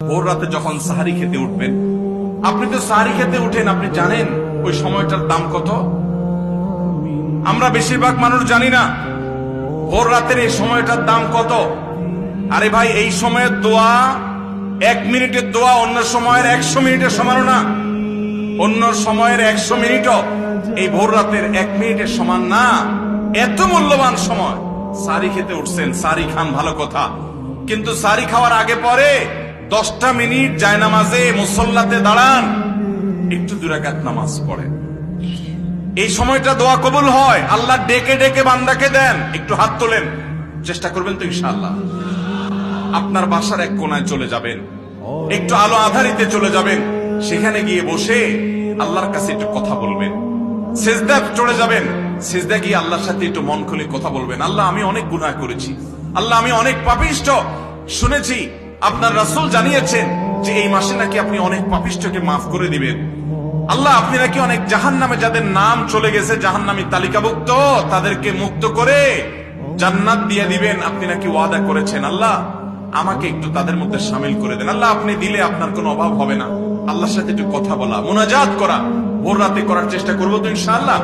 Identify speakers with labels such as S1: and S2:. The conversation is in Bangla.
S1: ভোর রাতে যখন সাহারি খেতে উঠবেন, আপনি তো সাহারি খেতে উঠেন, আপনি জানেন ওই সময়টার দাম কত? আমরা বেশিরভাগ মানুষ জানি না ভোর রাতের এই সময়টার দাম কত। আরে ভাই, এই সময়ের দোয়া 1 মিনিটের দোয়া অন্য সময়ের 100 মিনিটের সমান না। অন্য সময়ের 100 মিনিটও এই ভোর রাতের 1 মিনিটের সমান না। এত মূল্যবান সময়। সারি খেতে উঠছেন, সারি খান, ভালো কথা, কিন্তু সারি খাওয়ার আগে পরে 10টা মিনিট জায়নামাজে মুসল্লাতে দাঁড়ান, একটু 2 রাকাত নামাজ পড়েন। এই সময়টা দোয়া কবুল হয়। আল্লাহ ডেকে ডেকে বান্দাকে দেন। একটু হাত তোলেন, চেষ্টা করবেন তো ইনশাআল্লাহ। আপনার বাসার এক কোনায় চলে যাবেন, একটু আলো আধারিতে চলে যাবেন, সেখানে গিয়ে বসে আল্লাহর কাছে একটু কথা বলবেন। সিজদা চলে যাবেন, সিজদা গিয়ে আল্লাহর সাথে একটু মন খুলে কথা বলবেন। আল্লাহ, আমি অনেক গুনাহ করেছি, আল্লাহ আমি অনেক পাপিষ্ঠ। শুনেছি আপনার রাসূল জানিয়েছেন যে এই মাসে নাকি আপনি অনেক পাপিষ্ঠকে মাফ করে দিবেন। আল্লাহ, আপনি নাকি অনেক জাহান্নামে, যাদের নাম চলে গেছে জাহান্নামী তালিকাভুক্ত, তাদেরকে মুক্ত করে জান্নাত দিয়ে দিবেন, আপনি নাকি ওয়াদা করেছেন। আল্লাহ, আমাকে একটু তাদের মধ্যে শামিল করে দেন। আল্লাহ, আপনি দিলে আপনার কোনো অভাব হবে না। আল্লাহর সাথে একটু কথা বলা, মুনাজাত করা ভোর রাতে করার চেষ্টা করবো তো ইনশাআল্লাহ।